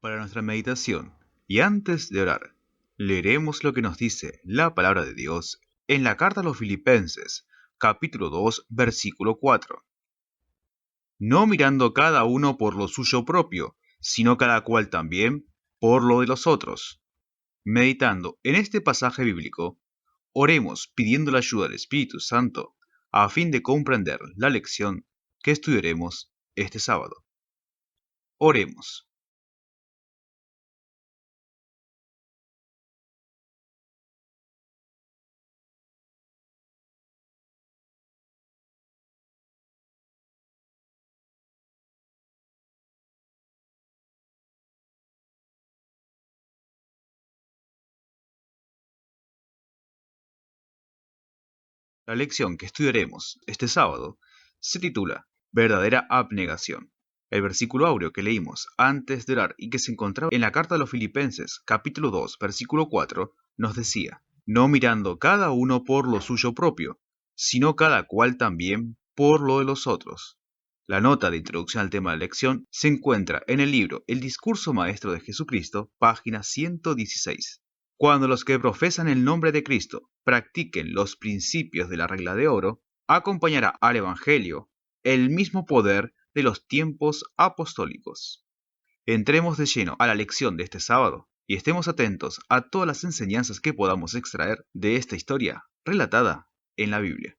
para nuestra meditación. Y antes de orar, leeremos lo que nos dice la palabra de Dios en la carta a los Filipenses, capítulo 2, versículo 4. No mirando cada uno por lo suyo propio, sino cada cual también por lo de los otros. Meditando en este pasaje bíblico, oremos pidiendo la ayuda del Espíritu Santo a fin de comprender la lección que estudiaremos este sábado. Oremos. La lección que estudiaremos este sábado se titula Verdadera abnegación. El versículo áureo que leímos antes de orar y que se encontraba en la carta a los Filipenses, capítulo 2, versículo 4, nos decía, no mirando cada uno por lo suyo propio, sino cada cual también por lo de los otros. La nota de introducción al tema de la lección se encuentra en el libro El Discurso Maestro de Jesucristo, página 116. Cuando los que profesan el nombre de Cristo practiquen los principios de la regla de oro, acompañará al Evangelio el mismo poder de los tiempos apostólicos. Entremos de lleno a la lección de este sábado y estemos atentos a todas las enseñanzas que podamos extraer de esta historia relatada en la Biblia.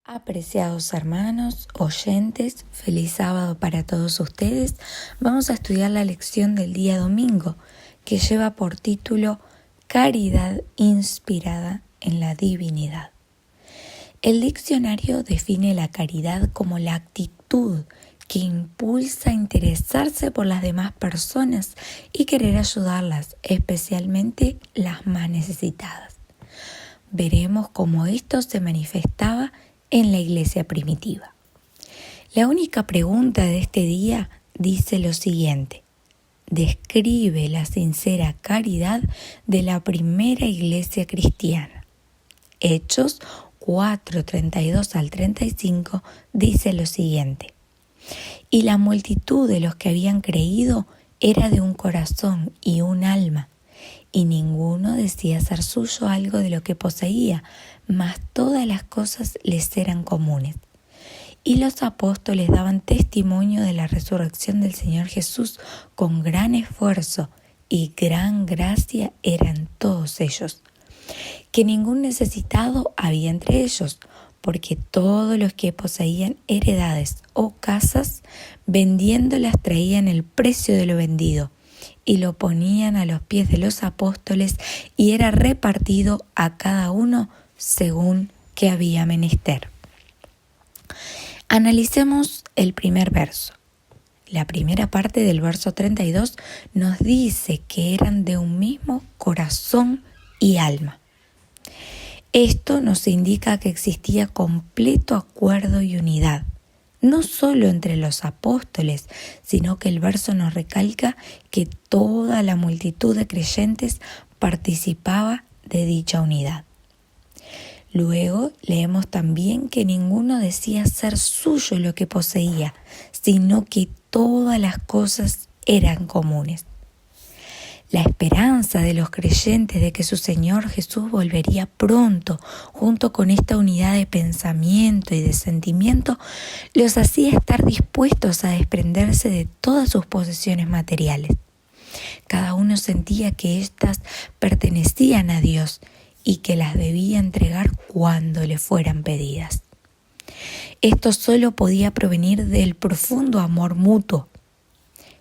Apreciados hermanos, oyentes, feliz sábado para todos ustedes. Vamos a estudiar la lección del día domingo, que lleva por título Caridad inspirada en la divinidad. El diccionario define la caridad como la actitud que impulsa a interesarse por las demás personas y querer ayudarlas, especialmente las más necesitadas. Veremos cómo esto se manifestaba en la iglesia primitiva. La única pregunta de este día dice lo siguiente: describe la sincera caridad de la primera iglesia cristiana. Hechos 4:32 al 35 dice lo siguiente: y la multitud de los que habían creído era de un corazón y un alma, y ninguno decía ser suyo algo de lo que poseía, mas todas las cosas les eran comunes. Y los apóstoles daban testimonio de la resurrección del Señor Jesús con gran esfuerzo, y gran gracia eran todos ellos. Que ningún necesitado había entre ellos, porque todos los que poseían heredades o casas, vendiéndolas traían el precio de lo vendido, y lo ponían a los pies de los apóstoles, y era repartido a cada uno según que había menester. Analicemos el primer verso. La primera parte del verso 32 nos dice que eran de un mismo corazón y alma. Esto nos indica que existía completo acuerdo y unidad, no solo entre los apóstoles, sino que el verso nos recalca que toda la multitud de creyentes participaba de dicha unidad. Luego leemos también que ninguno decía ser suyo lo que poseía, sino que todas las cosas eran comunes. La esperanza de los creyentes de que su Señor Jesús volvería pronto, junto con esta unidad de pensamiento y de sentimiento, los hacía estar dispuestos a desprenderse de todas sus posesiones materiales. Cada uno sentía que éstas pertenecían a Dios y que las debía entregar cuando le fueran pedidas. Esto solo podía provenir del profundo amor mutuo.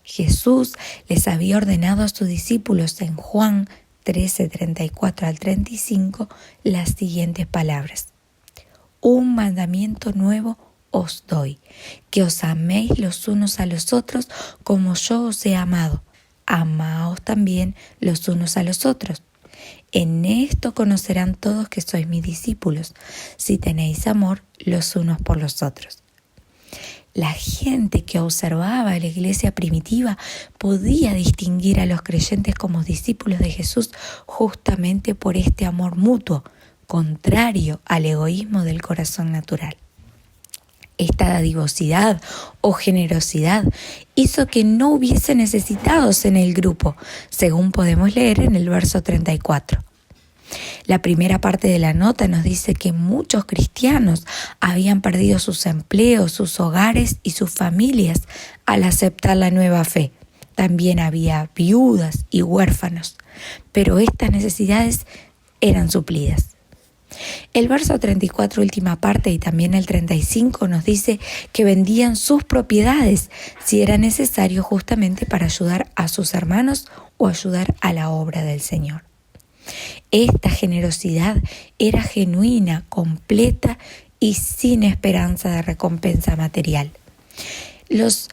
Jesús les había ordenado a sus discípulos en Juan 13:34 al 35 las siguientes palabras: un mandamiento nuevo os doy, que os améis los unos a los otros como yo os he amado. Amaos también los unos a los otros. En esto conocerán todos que sois mis discípulos, si tenéis amor los unos por los otros. La gente que observaba la iglesia primitiva podía distinguir a los creyentes como discípulos de Jesús justamente por este amor mutuo, contrario al egoísmo del corazón natural. esta dadivosidad o generosidad hizo que no hubiese necesitados en el grupo, según podemos leer en el verso 34. La primera parte de la nota nos dice que muchos cristianos habían perdido sus empleos, sus hogares y sus familias al aceptar la nueva fe. También había viudas y huérfanos, pero estas necesidades eran suplidas. El verso 34, última parte, y también el 35 nos dice que vendían sus propiedades si era necesario, justamente para ayudar a sus hermanos o ayudar a la obra del Señor. Esta generosidad era genuina, completa y sin esperanza de recompensa material. Los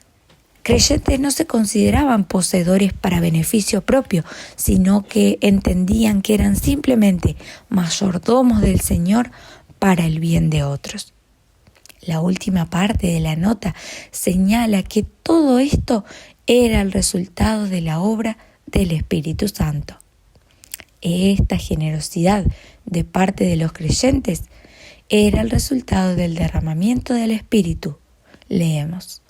creyentes no se consideraban poseedores para beneficio propio, sino que entendían que eran simplemente mayordomos del Señor para el bien de otros. La última parte de la nota señala que todo esto era el resultado de la obra del Espíritu Santo. Esta generosidad de parte de los creyentes era el resultado del derramamiento del Espíritu. Leemos: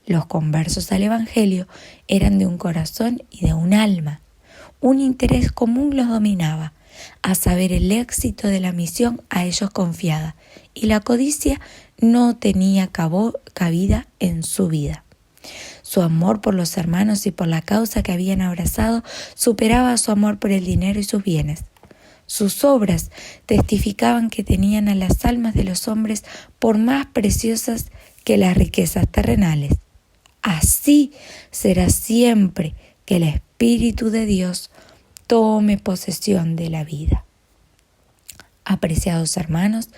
los conversos al Evangelio eran de un corazón y de un alma. Un interés común los dominaba, a saber, el éxito de la misión a ellos confiada, y la codicia no tenía cabida en su vida. Su amor por los hermanos y por la causa que habían abrazado superaba su amor por el dinero y sus bienes. Sus obras testificaban que tenían a las almas de los hombres por más preciosas que las riquezas terrenales. Así será siempre que el Espíritu de Dios tome posesión de la vida. Apreciados hermanos,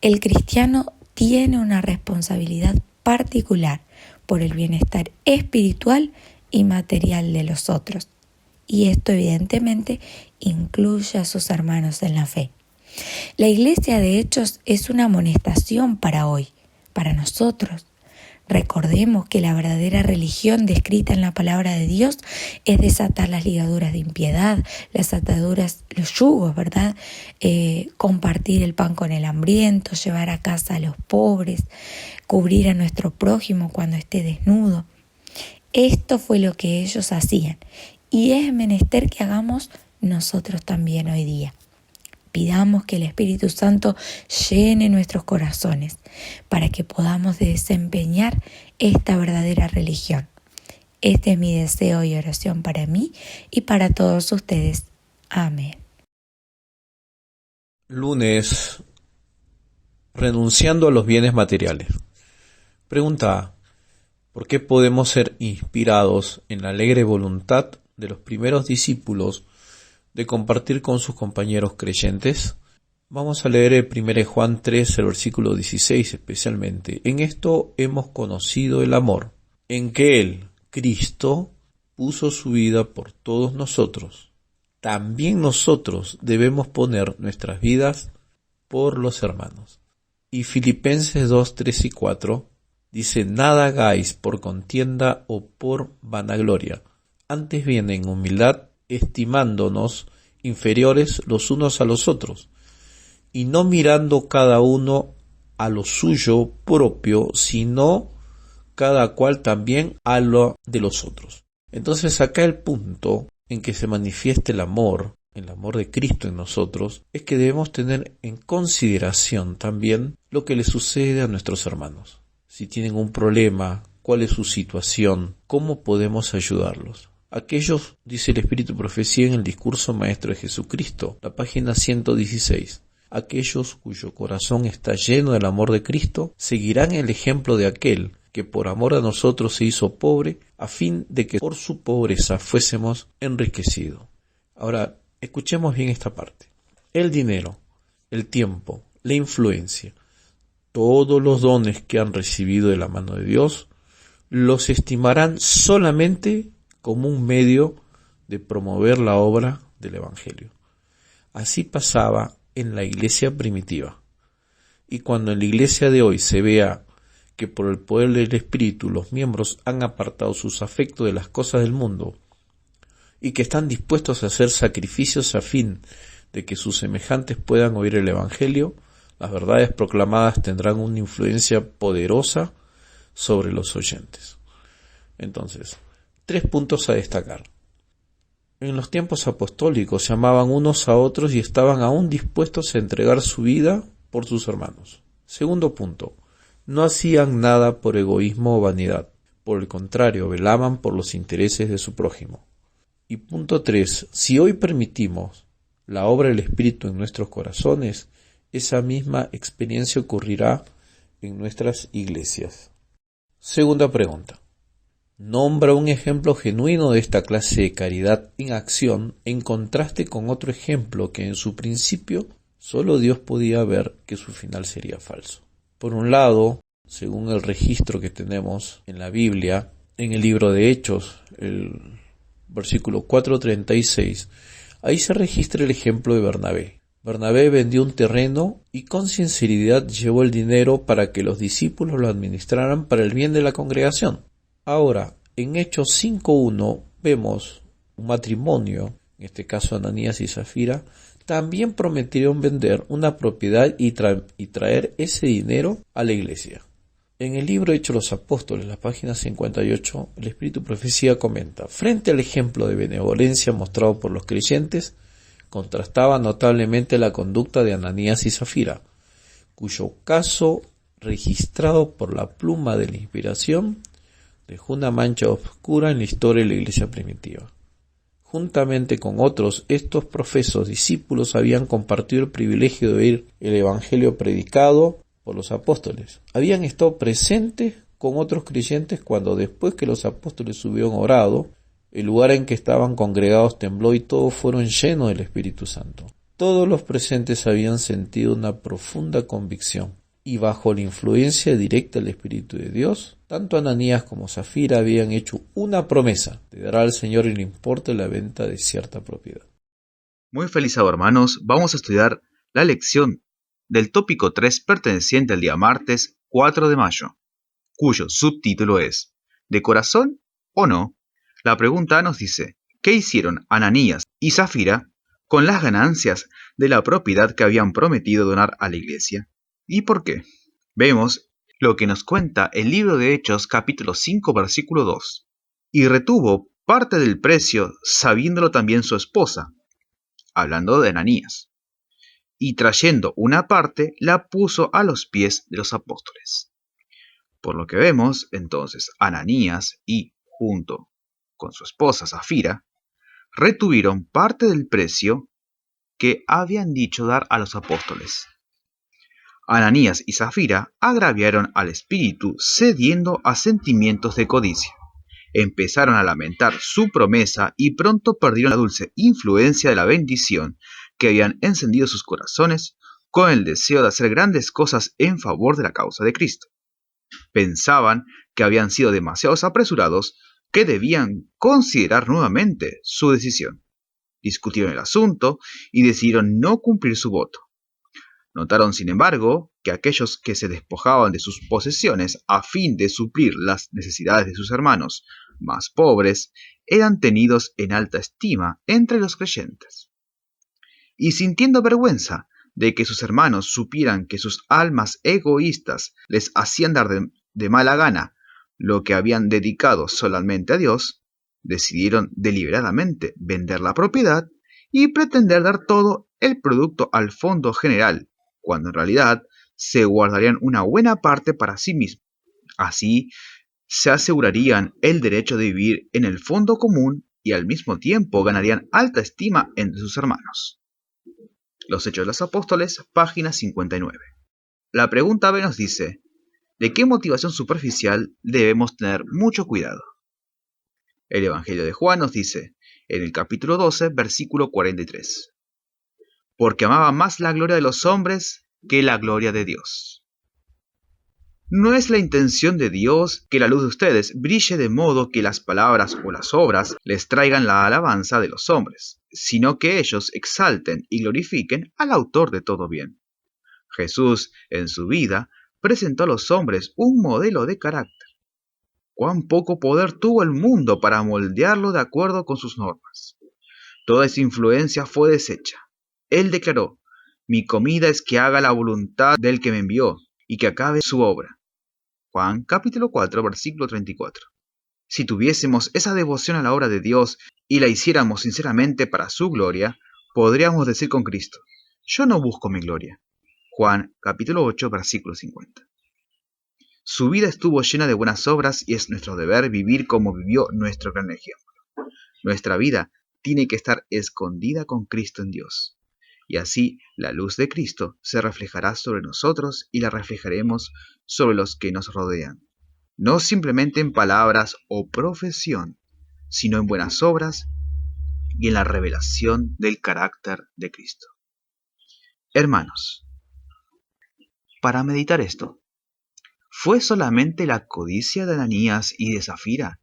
el cristiano tiene una responsabilidad particular por el bienestar espiritual y material de los otros. Y esto evidentemente incluye a sus hermanos en la fe. La iglesia de Hechos es una amonestación para hoy, para nosotros. Recordemos que la verdadera religión descrita en la palabra de Dios es desatar las ligaduras de impiedad, las ataduras, los yugos, ¿verdad? Compartir el pan con el hambriento, llevar a casa a los pobres, cubrir a nuestro prójimo cuando esté desnudo. Esto fue lo que ellos hacían y es menester que hagamos nosotros también hoy día. Pidamos que el Espíritu Santo llene nuestros corazones para que podamos desempeñar esta verdadera religión. Este es mi deseo y oración para mí y para todos ustedes. Amén. Lunes, renunciando a los bienes materiales. Pregunta A: ¿por qué podemos ser inspirados en la alegre voluntad de los primeros discípulos de compartir con sus compañeros creyentes? Vamos a leer el 1 Juan 3, el versículo 16 especialmente. En esto hemos conocido el amor, en que Él, Cristo, puso su vida por todos nosotros. También nosotros debemos poner nuestras vidas por los hermanos. Y Filipenses 2, 3 y 4 dice: nada hagáis por contienda o por vanagloria, antes bien en humildad, estimándonos inferiores los unos a los otros, y no mirando cada uno a lo suyo propio, sino cada cual también a lo de los otros. Entonces acá el punto en que se manifiesta el amor de Cristo en nosotros, es que debemos tener en consideración también lo que le sucede a nuestros hermanos. Si tienen un problema, cuál es su situación, cómo podemos ayudarlos. Aquellos, dice el Espíritu Profecía en el discurso maestro de Jesucristo, la página 116, aquellos cuyo corazón está lleno del amor de Cristo, seguirán el ejemplo de aquel que por amor a nosotros se hizo pobre, a fin de que por su pobreza fuésemos enriquecidos. Ahora, escuchemos bien esta parte. El dinero, el tiempo, la influencia, todos los dones que han recibido de la mano de Dios, los estimarán solamente como un medio de promover la obra del Evangelio. Así pasaba en la iglesia primitiva. Y cuando en la iglesia de hoy se vea que por el poder del Espíritu los miembros han apartado sus afectos de las cosas del mundo y que están dispuestos a hacer sacrificios a fin de que sus semejantes puedan oír el Evangelio, Las verdades proclamadas tendrán una influencia poderosa sobre los oyentes. Entonces, 3 puntos a destacar. En los tiempos apostólicos se amaban unos a otros y estaban aún dispuestos a entregar su vida por sus hermanos. Segundo punto, no hacían nada por egoísmo o vanidad. Por el contrario, velaban por los intereses de su prójimo. Y punto 3, si hoy permitimos la obra del Espíritu en nuestros corazones, esa misma experiencia ocurrirá en nuestras iglesias. Segunda pregunta. Nombra un ejemplo genuino de esta clase de caridad en acción en contraste con otro ejemplo que en su principio solo Dios podía ver que su final sería falso. Por un lado, según el registro que tenemos en la Biblia, en el libro de Hechos, el versículo 4:36, ahí se registra el ejemplo de Bernabé. Bernabé vendió un terreno y con sinceridad llevó el dinero para que los discípulos lo administraran para el bien de la congregación. Ahora, en Hechos 5:1 vemos un matrimonio, en este caso Ananías y Zafira, también prometieron vender una propiedad y traer ese dinero a la iglesia. En el libro Hechos de los Apóstoles, la página 58, el Espíritu Profecía comenta: frente al ejemplo de benevolencia mostrado por los creyentes, contrastaba notablemente la conducta de Ananías y Zafira, cuyo caso, registrado por la pluma de la inspiración, dejó una mancha oscura en la historia de la iglesia primitiva. Juntamente con otros, estos profesos discípulos habían compartido el privilegio de oír el evangelio predicado por los apóstoles. Habían estado presentes con otros creyentes cuando, después que los apóstoles hubieron orado, el lugar en que estaban congregados tembló y todos fueron llenos del Espíritu Santo. Todos los presentes habían sentido una profunda convicción y bajo la influencia directa del Espíritu de Dios, tanto Ananías como Zafira habían hecho una promesa de dar al Señor el importe de la venta de cierta propiedad. Muy feliz sábado, hermanos. Vamos a estudiar la lección del tópico 3 perteneciente al día martes 4 de mayo, cuyo subtítulo es ¿de corazón o no? La pregunta nos dice: ¿qué hicieron Ananías y Zafira con las ganancias de la propiedad que habían prometido donar a la iglesia? ¿Y por qué? Vemos lo que nos cuenta el libro de Hechos capítulo 5 versículo 2. Y retuvo parte del precio, sabiéndolo también su esposa, hablando de Ananías. Y trayendo una parte, la puso a los pies de los apóstoles. Por lo que vemos, entonces, Ananías y, junto con su esposa Zafira, retuvieron parte del precio que habían dicho dar a los apóstoles. Ananías y Zafira agraviaron al espíritu cediendo a sentimientos de codicia. Empezaron a lamentar su promesa y pronto perdieron la dulce influencia de la bendición que habían encendido sus corazones con el deseo de hacer grandes cosas en favor de la causa de Cristo. Pensaban que habían sido demasiados apresurados, que debían considerar nuevamente su decisión. Discutieron el asunto y decidieron no cumplir su voto. Notaron, sin embargo, que aquellos que se despojaban de sus posesiones a fin de suplir las necesidades de sus hermanos más pobres eran tenidos en alta estima entre los creyentes. Y sintiendo vergüenza de que sus hermanos supieran que sus almas egoístas les hacían dar de mala gana lo que habían dedicado solamente a Dios, decidieron deliberadamente vender la propiedad y pretender dar todo el producto al fondo general, cuando en realidad se guardarían una buena parte para sí mismos. Así se asegurarían el derecho de vivir en el fondo común y al mismo tiempo ganarían alta estima entre sus hermanos. Los Hechos de los Apóstoles, página 59. La pregunta B nos dice: ¿de qué motivación superficial debemos tener mucho cuidado? El Evangelio de Juan nos dice, en el capítulo 12, versículo 43, porque amaba más la gloria de los hombres que la gloria de Dios. No es la intención de Dios que la luz de ustedes brille de modo que las palabras o las obras les traigan la alabanza de los hombres, sino que ellos exalten y glorifiquen al autor de todo bien. Jesús, en su vida, presentó a los hombres un modelo de carácter. Cuán poco poder tuvo el mundo para moldearlo de acuerdo con sus normas. Toda esa influencia fue deshecha. Él declaró: Mi comida es que haga la voluntad del que me envió y que acabe su obra. Juan capítulo 4, versículo 34. Si tuviésemos esa devoción a la obra de Dios y la hiciéramos sinceramente para su gloria, podríamos decir con Cristo: yo no busco mi gloria. Juan capítulo 8, versículo 50. Su vida estuvo llena de buenas obras y es nuestro deber vivir como vivió nuestro gran ejemplo. Nuestra vida tiene que estar escondida con Cristo en Dios. Y así la luz de Cristo se reflejará sobre nosotros y la reflejaremos sobre los que nos rodean. No simplemente en palabras o profesión, sino en buenas obras y en la revelación del carácter de Cristo. Hermanos, para meditar esto, ¿fue solamente la codicia de Ananías y de Zafira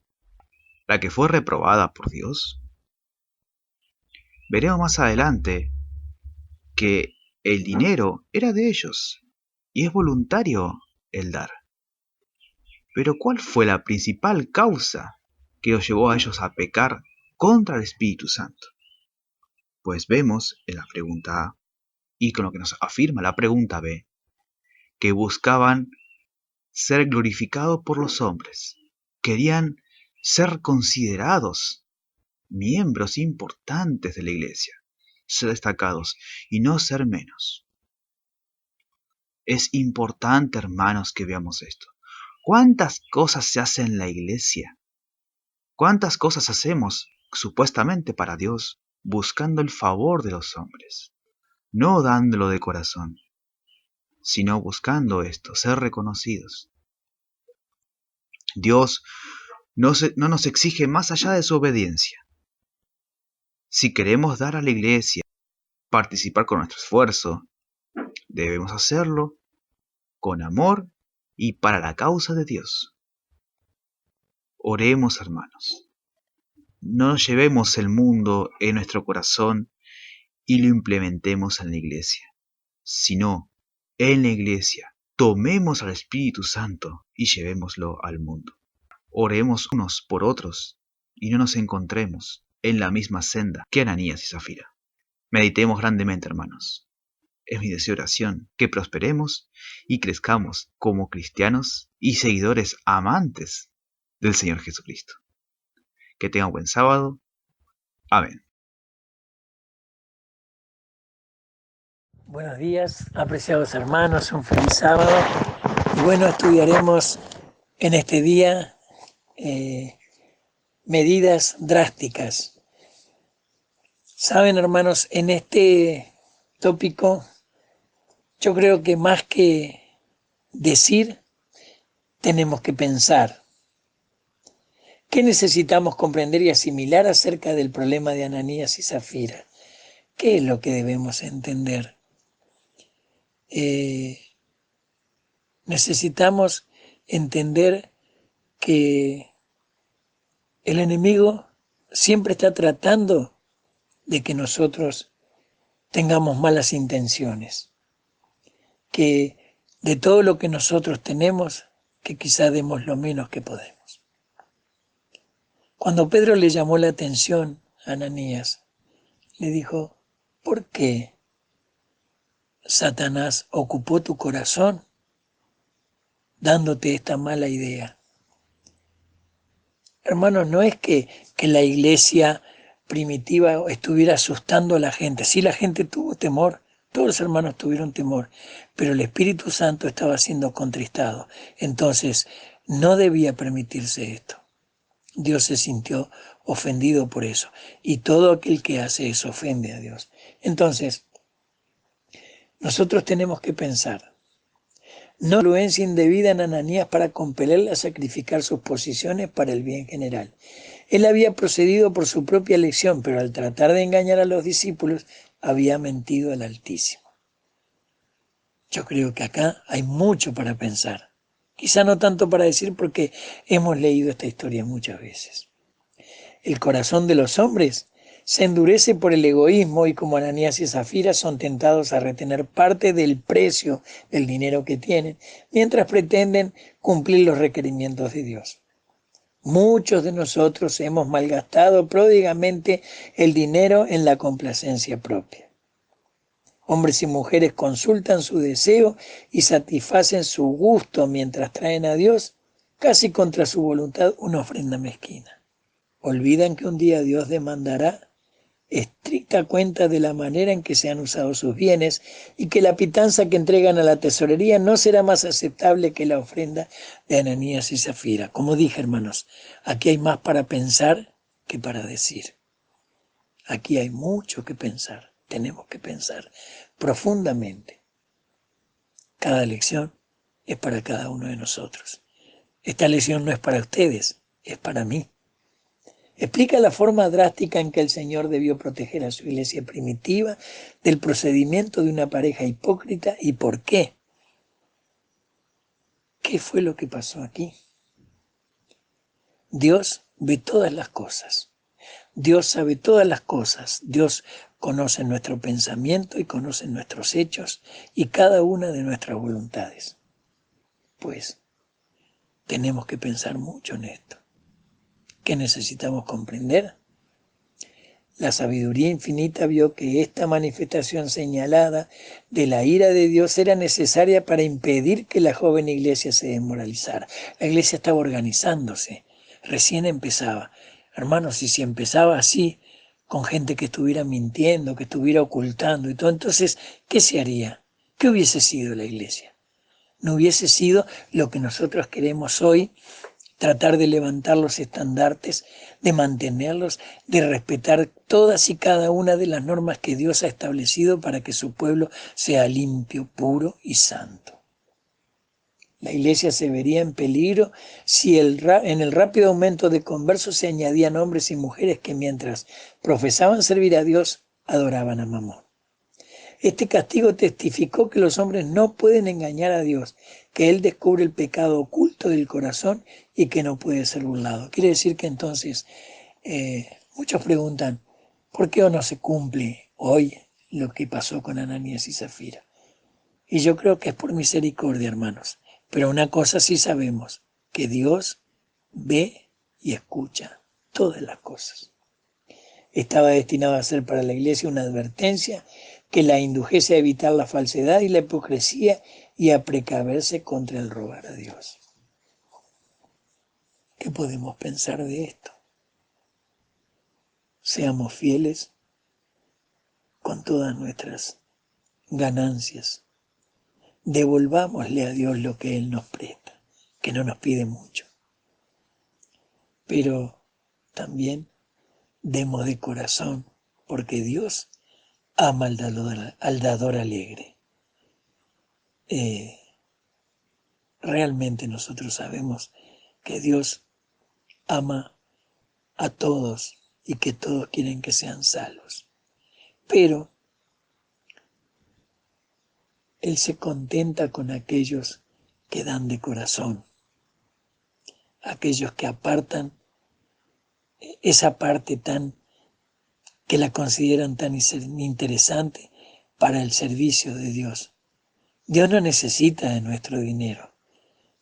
la que fue reprobada por Dios? Veremos más adelante que el dinero era de ellos y es voluntario el dar. Pero ¿cuál fue la principal causa que los llevó a ellos a pecar contra el Espíritu Santo? Pues vemos en la pregunta A, y con lo que nos afirma la pregunta B, que buscaban ser glorificados por los hombres. Querían ser considerados miembros importantes de la iglesia, ser destacados y no ser menos. Es importante, hermanos, que veamos esto. ¿Cuántas cosas se hacen en la iglesia? ¿Cuántas cosas hacemos supuestamente para Dios, buscando el favor de los hombres? No dándolo de corazón, sino buscando esto, ser reconocidos. Dios no nos exige más allá de su obediencia. Si queremos dar a la iglesia, participar con nuestro esfuerzo, debemos hacerlo con amor y para la causa de Dios. Oremos, hermanos. No nos llevemos el mundo en nuestro corazón y lo implementemos en la iglesia, sino en la iglesia tomemos al Espíritu Santo y llevémoslo al mundo. Oremos unos por otros y no nos encontremos en la misma senda que Ananías y Zafira. Meditemos grandemente, hermanos. Es mi deseo de oración que prosperemos y crezcamos como cristianos y seguidores amantes del Señor Jesucristo. Que tengan buen sábado. Amén. Buenos días, apreciados hermanos, un feliz sábado. Y bueno, estudiaremos en este día medidas drásticas. Saben, hermanos, en este tópico yo creo que más que decir, tenemos que pensar. ¿Qué necesitamos comprender y asimilar acerca del problema de Ananías y Zafira? ¿Qué es lo que debemos entender? Necesitamos entender que el enemigo siempre está tratando de que nosotros tengamos malas intenciones, que de todo lo que nosotros tenemos, que quizá demos lo menos que podemos. Cuando Pedro le llamó la atención a Ananías, le dijo: ¿por qué Satanás ocupó tu corazón dándote esta mala idea? Hermanos, no es que la iglesia primitiva estuviera asustando a la gente. Sí, la gente tuvo temor, todos los hermanos tuvieron temor, pero el Espíritu Santo estaba siendo contristado. Entonces, no debía permitirse esto. Dios se sintió ofendido por eso, y todo aquel que hace eso ofende a Dios. Entonces, nosotros tenemos que pensar: no influencia indebida en Ananías para compelerle a sacrificar sus posiciones para el bien general. Él había procedido por su propia elección, pero al tratar de engañar a los discípulos, había mentido al Altísimo. Yo creo que acá hay mucho para pensar. Quizá no tanto para decir, porque hemos leído esta historia muchas veces. El corazón de los hombres se endurece por el egoísmo y, como Ananías y Zafira, son tentados a retener parte del precio del dinero que tienen, mientras pretenden cumplir los requerimientos de Dios. Muchos de nosotros hemos malgastado pródigamente el dinero en la complacencia propia. Hombres y mujeres consultan su deseo y satisfacen su gusto mientras traen a Dios, casi contra su voluntad, una ofrenda mezquina. Olvidan que un día Dios demandará estricta cuenta de la manera en que se han usado sus bienes y que la pitanza que entregan a la tesorería no será más aceptable que la ofrenda de Ananías y Zafira. Como dije, hermanos, aquí hay más para pensar que para decir. Aquí hay mucho que pensar, tenemos que pensar profundamente. Cada lección es para cada uno de nosotros. Esta lección no es para ustedes, es para mí. Explica la forma drástica en que el Señor debió proteger a su iglesia primitiva del procedimiento de una pareja hipócrita y por qué. ¿Qué fue lo que pasó aquí? Dios ve todas las cosas. Dios sabe todas las cosas. Dios conoce nuestro pensamiento y conoce nuestros hechos y cada una de nuestras voluntades. Pues tenemos que pensar mucho en esto. ¿Qué necesitamos comprender? La sabiduría infinita vio que esta manifestación señalada de la ira de Dios era necesaria para impedir que la joven iglesia se desmoralizara. La iglesia estaba organizándose, recién empezaba. Hermanos, y si empezaba así, con gente que estuviera mintiendo, que estuviera ocultando y todo, entonces, ¿qué se haría? ¿Qué hubiese sido la iglesia? No hubiese sido lo que nosotros queremos hoy, tratar de levantar los estandartes, de mantenerlos, de respetar todas y cada una de las normas que Dios ha establecido para que su pueblo sea limpio, puro y santo. La iglesia se vería en peligro si en el rápido aumento de conversos se añadían hombres y mujeres que mientras profesaban servir a Dios, adoraban a Mamón. Este castigo testificó que los hombres no pueden engañar a Dios, que Él descubre el pecado oculto del corazón y que no puede ser burlado. Quiere decir que entonces muchos preguntan, ¿por qué no se cumple hoy lo que pasó con Ananías y Zafira? Y yo creo que es por misericordia, hermanos. Pero una cosa sí sabemos, que Dios ve y escucha todas las cosas. Estaba destinado a ser para la iglesia una advertencia que la indujese a evitar la falsedad y la hipocresía y a precaverse contra el robar a Dios. ¿Qué podemos pensar de esto? Seamos fieles con todas nuestras ganancias. Devolvámosle a Dios lo que Él nos presta, que no nos pide mucho. Pero también demos de corazón, porque Dios ama al dador alegre. Realmente nosotros sabemos que Dios ama a todos y que todos quieren que sean salvos. Pero Él se contenta con aquellos que dan de corazón, aquellos que apartan esa parte que la consideran tan interesante para el servicio de Dios. Dios no necesita de nuestro dinero.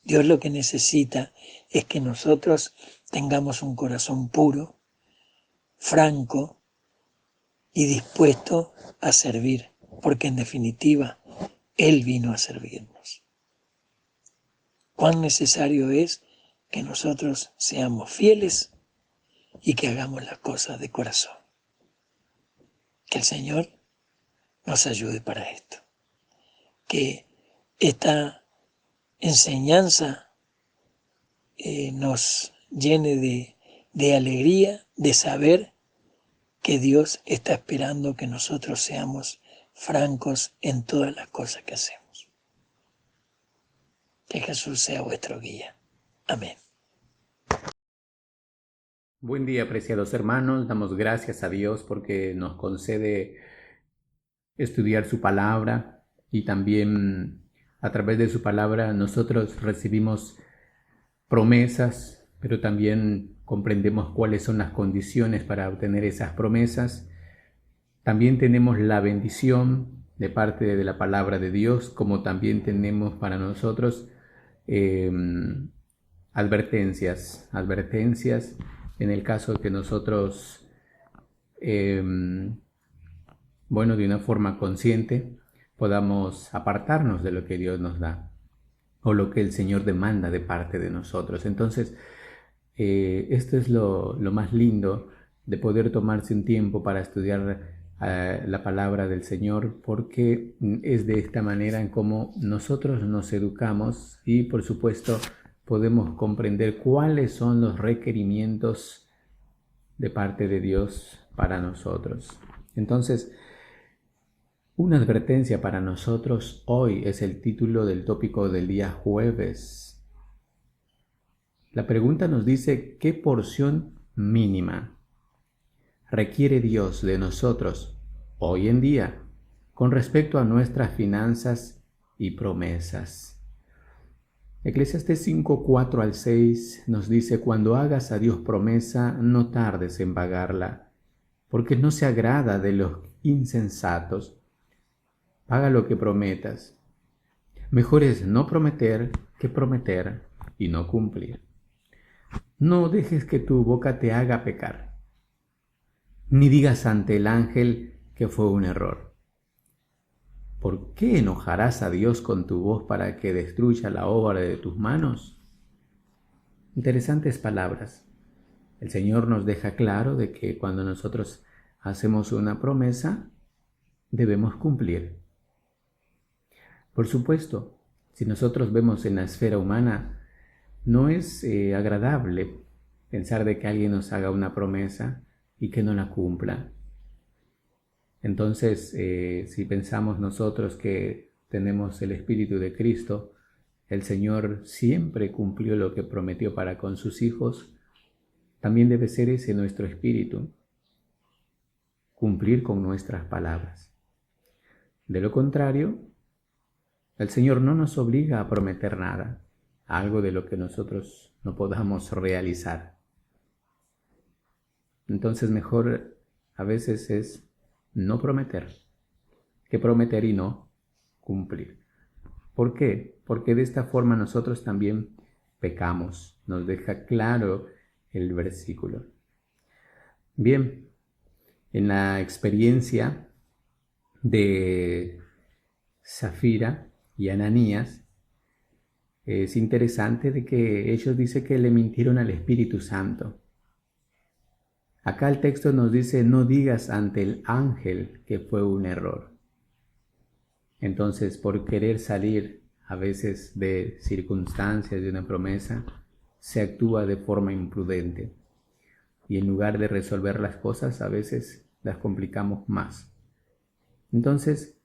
Dios lo que necesita es que nosotros tengamos un corazón puro, franco y dispuesto a servir, porque en definitiva Él vino a servirnos. Cuán necesario es que nosotros seamos fieles y que hagamos las cosas de corazón. Que el Señor nos ayude para esto. Que esta enseñanza nos llene de alegría, de saber que Dios está esperando que nosotros seamos francos en todas las cosas que hacemos. Que Jesús sea vuestro guía. Amén. Buen día, apreciados hermanos. Damos gracias a Dios porque nos concede estudiar su palabra y también a través de su palabra nosotros recibimos promesas, pero también comprendemos cuáles son las condiciones para obtener esas promesas. También tenemos la bendición de parte de la palabra de Dios, como también tenemos para nosotros advertencias en el caso de que nosotros bueno, de una forma consciente, podamos apartarnos de lo que Dios nos da o lo que el Señor demanda de parte de nosotros. Entonces, esto es lo más lindo de poder tomarse un tiempo para estudiar la palabra del Señor, porque es de esta manera en cómo nosotros nos educamos y, por supuesto, podemos comprender cuáles son los requerimientos de parte de Dios para nosotros. Entonces, una advertencia para nosotros hoy es el título del tópico del día jueves. La pregunta nos dice: ¿qué porción mínima requiere Dios de nosotros hoy en día con respecto a nuestras finanzas y promesas? Eclesiastés 5, 4 al 6 nos dice: cuando hagas a Dios promesa, no tardes en pagarla, porque no se agrada de los insensatos. Paga lo que prometas. Mejor es no prometer que prometer y no cumplir. No dejes que tu boca te haga pecar, ni digas ante el ángel que fue un error. ¿Por qué enojarás a Dios con tu voz para que destruya la obra de tus manos? Interesantes palabras. El Señor nos deja claro de que cuando nosotros hacemos una promesa, debemos cumplir. Por supuesto, si nosotros vemos en la esfera humana, no es agradable pensar de que alguien nos haga una promesa y que no la cumpla. Entonces, si pensamos nosotros que tenemos el Espíritu de Cristo, el Señor siempre cumplió lo que prometió para con sus hijos, también debe ser ese nuestro espíritu, cumplir con nuestras palabras. De lo contrario, el Señor no nos obliga a prometer nada, algo de lo que nosotros no podamos realizar. Entonces mejor a veces es no prometer que prometer y no cumplir. ¿Por qué? Porque de esta forma nosotros también pecamos. Nos deja claro el versículo. Bien, en la experiencia de Zafira y Ananías, es interesante de que ellos dicen que le mintieron al Espíritu Santo. Acá el texto nos dice: no digas ante el ángel que fue un error. Entonces, por querer salir a veces de circunstancias de una promesa, se actúa de forma imprudente. Y en lugar de resolver las cosas, a veces las complicamos más. Entonces,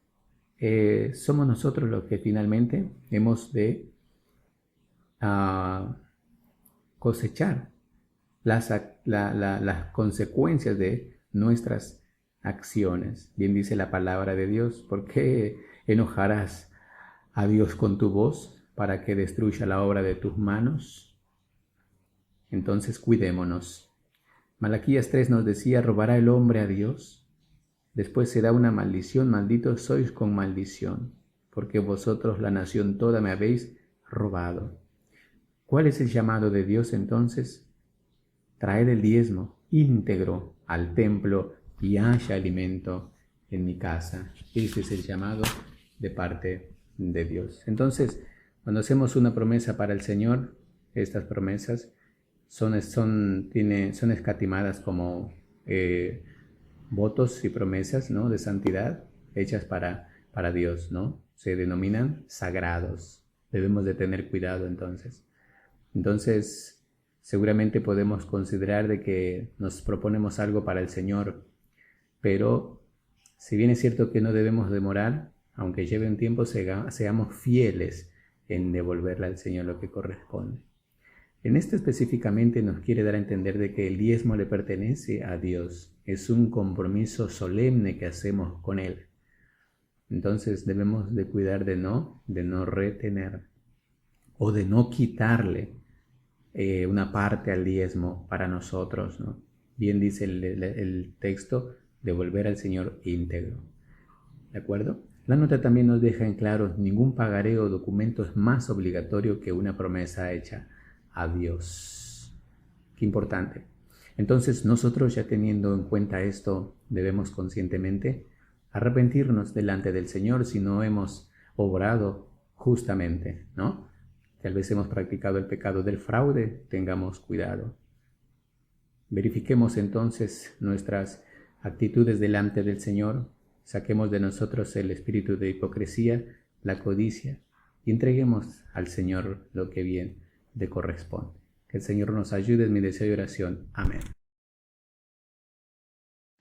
somos nosotros los que finalmente hemos de cosechar las consecuencias de nuestras acciones. Bien dice la palabra de Dios: ¿por qué enojarás a Dios con tu voz para que destruya la obra de tus manos? Entonces cuidémonos. Malaquías 3 nos decía: ¿robará el hombre a Dios? Después será una maldición: malditos sois con maldición, porque vosotros, la nación toda, me habéis robado. ¿Cuál es el llamado de Dios entonces? Traed el diezmo íntegro al templo y haya alimento en mi casa. Ese es el llamado de parte de Dios. Entonces, cuando hacemos una promesa para el Señor, estas promesas son escatimadas como votos y promesas, ¿no?, de santidad hechas para Dios, ¿no? Se denominan sagrados. Debemos de tener cuidado entonces. Entonces, seguramente podemos considerar de que nos proponemos algo para el Señor, pero si bien es cierto que no debemos demorar, aunque lleve un tiempo, seamos fieles en devolverle al Señor lo que corresponde. En esto específicamente nos quiere dar a entender de que el diezmo le pertenece a Dios. Es un compromiso solemne que hacemos con Él. Entonces debemos de cuidar de no retener o de no quitarle una parte al diezmo para nosotros, ¿no? Bien dice el texto: devolver al Señor íntegro. ¿De acuerdo? La nota también nos deja en claro: ningún pagaré o documento es más obligatorio que una promesa hecha a Dios. Qué importante. Entonces nosotros, ya teniendo en cuenta esto, debemos conscientemente arrepentirnos delante del Señor si no hemos obrado justamente, ¿no? Tal vez hemos practicado el pecado del fraude, tengamos cuidado. Verifiquemos entonces nuestras actitudes delante del Señor, saquemos de nosotros el espíritu de hipocresía, la codicia, y entreguemos al Señor lo que bien le corresponde. Que el Señor nos ayude, en mi deseo y oración. Amén.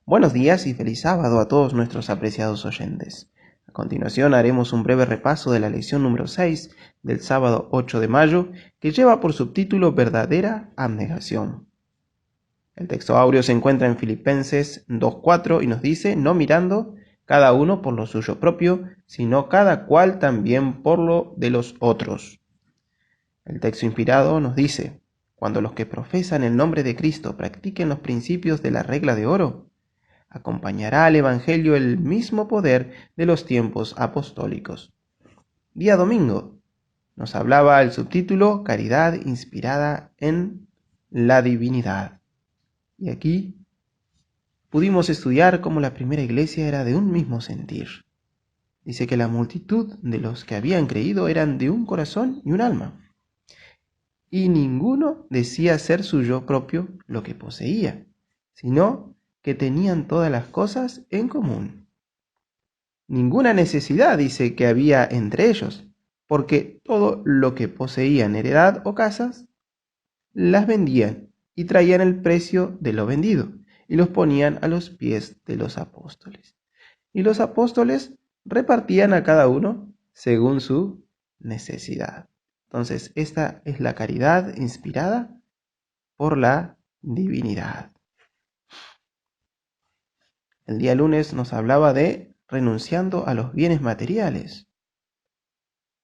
Buenos días y feliz sábado a todos nuestros apreciados oyentes. A continuación haremos un breve repaso de la lección número 6 del sábado 8 de mayo, que lleva por subtítulo Verdadera abnegación. El texto áureo se encuentra en Filipenses 2:4 y nos dice: no mirando cada uno por lo suyo propio, sino cada cual también por lo de los otros. El texto inspirado nos dice: cuando los que profesan el nombre de Cristo practiquen los principios de la regla de oro, acompañará al Evangelio el mismo poder de los tiempos apostólicos. Día domingo nos hablaba el subtítulo Caridad inspirada en la divinidad. Y aquí pudimos estudiar cómo la primera iglesia era de un mismo sentir. Dice que la multitud de los que habían creído eran de un corazón y un alma. Y ninguno decía ser suyo propio lo que poseía, sino que tenían todas las cosas en común. Ninguna necesidad dice que había entre ellos, porque todo lo que poseían, heredad o casas, las vendían y traían el precio de lo vendido y los ponían a los pies de los apóstoles. Y los apóstoles repartían a cada uno según su necesidad. Entonces, esta es la caridad inspirada por la divinidad. El día lunes nos hablaba de renunciando a los bienes materiales.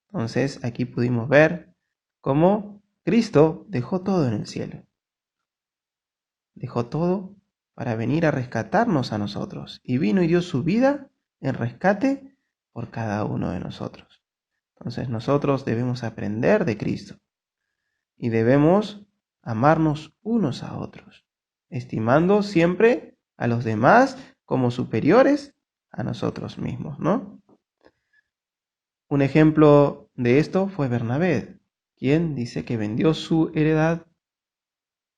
Entonces, aquí pudimos ver cómo Cristo dejó todo en el cielo. Dejó todo para venir a rescatarnos a nosotros. Y vino y dio su vida en rescate por cada uno de nosotros. Entonces nosotros debemos aprender de Cristo. Y debemos amarnos unos a otros, estimando siempre a los demás como superiores a nosotros mismos, ¿no? Un ejemplo de esto fue Bernabé, quien dice que vendió su heredad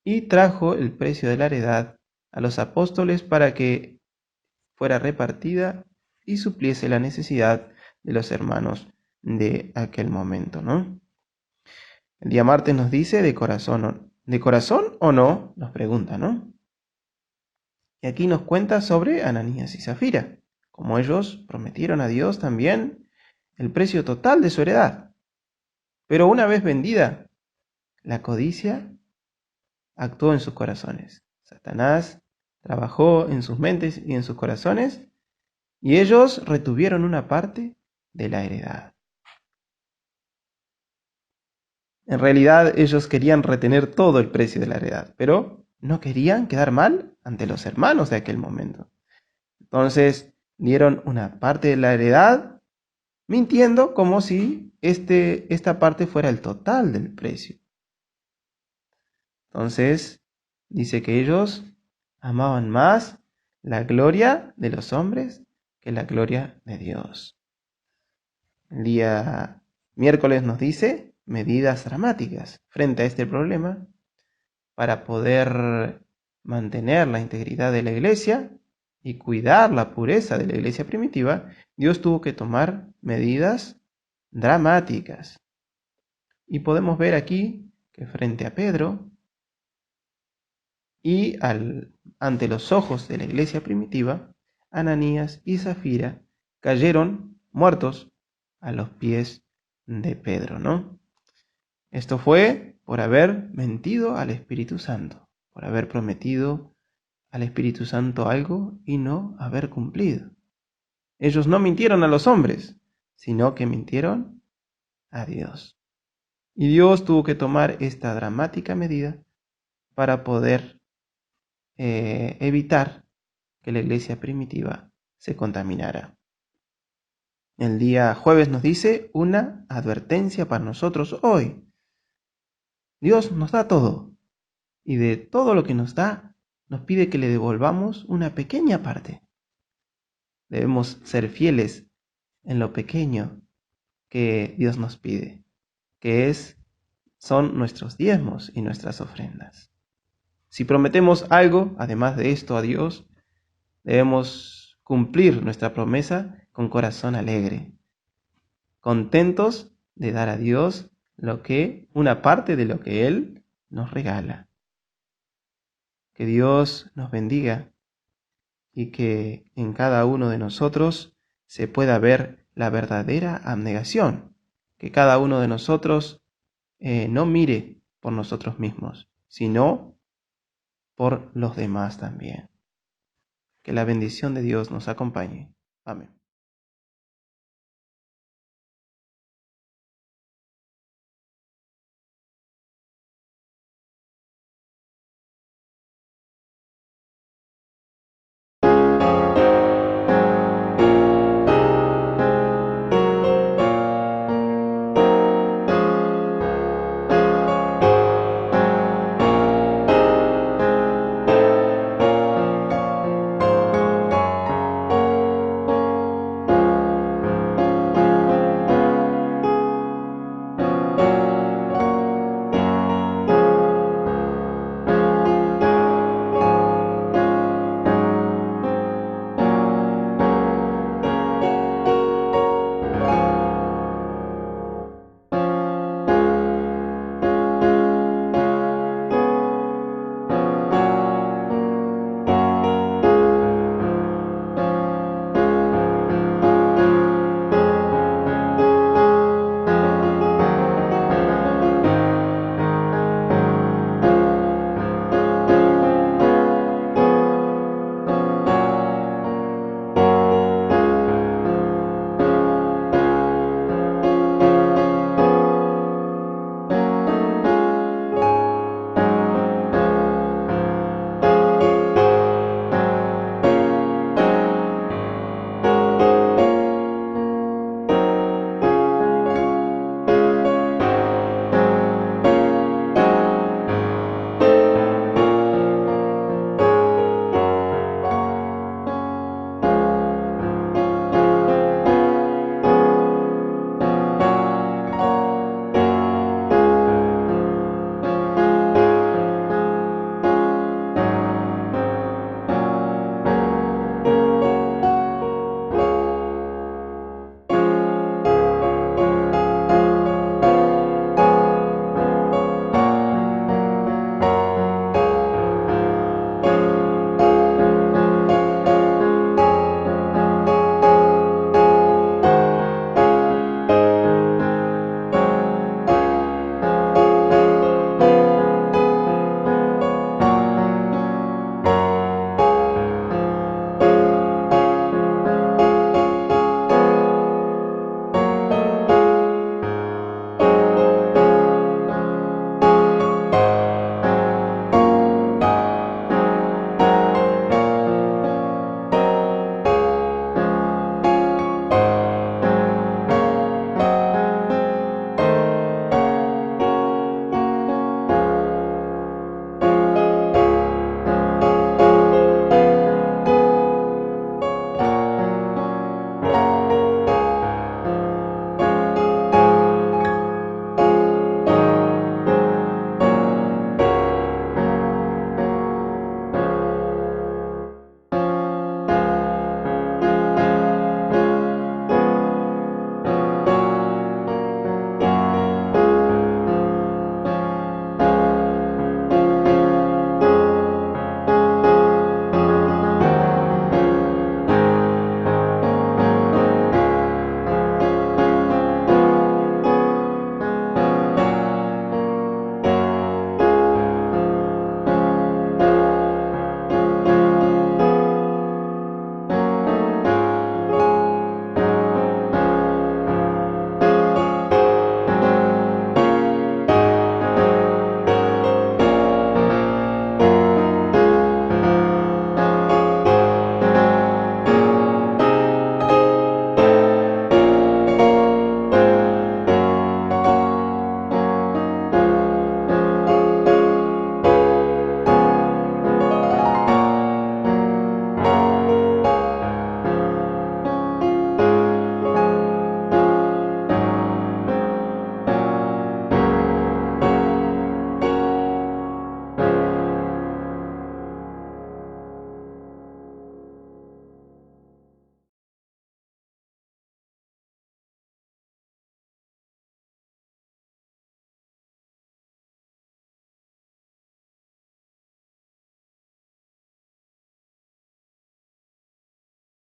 y trajo el precio de la heredad a los apóstoles para que fuera repartida y supliese la necesidad de los hermanos de aquel momento, ¿no? El día martes nos dice de corazón o no, nos pregunta, ¿no? Y aquí nos cuenta sobre Ananías y Zafira, como ellos prometieron a Dios también el precio total de su heredad. Pero una vez vendida, la codicia actuó en sus corazones. Satanás trabajó en sus mentes y en sus corazones, y ellos retuvieron una parte de la heredad. En realidad ellos querían retener todo el precio de la heredad, pero no querían quedar mal ante los hermanos de aquel momento. Entonces dieron una parte de la heredad, mintiendo como si esta parte fuera el total del precio. Entonces dice que ellos amaban más la gloria de los hombres que la gloria de Dios. El día miércoles nos dice medidas dramáticas frente a este problema para poder mantener la integridad de la iglesia y cuidar la pureza de la iglesia primitiva. Dios tuvo que tomar medidas dramáticas. Y podemos ver aquí que frente a Pedro y ante los ojos de la iglesia primitiva, Ananías y Zafira cayeron muertos a los pies de Pedro, ¿no? Esto fue por haber mentido al Espíritu Santo, por haber prometido al Espíritu Santo algo y no haber cumplido. Ellos no mintieron a los hombres, sino que mintieron a Dios. Y Dios tuvo que tomar esta dramática medida para poder evitar que la iglesia primitiva se contaminara. El día jueves nos dice una advertencia para nosotros hoy. Dios nos da todo, y de todo lo que nos da, nos pide que le devolvamos una pequeña parte. Debemos ser fieles en lo pequeño que Dios nos pide, que son nuestros diezmos y nuestras ofrendas. Si prometemos algo, además de esto, a Dios, debemos cumplir nuestra promesa con corazón alegre, contentos de dar a Dios una parte de lo que Él nos regala. Que Dios nos bendiga y que en cada uno de nosotros se pueda ver la verdadera abnegación. Que cada uno de nosotros no mire por nosotros mismos, sino por los demás también. Que la bendición de Dios nos acompañe. Amén.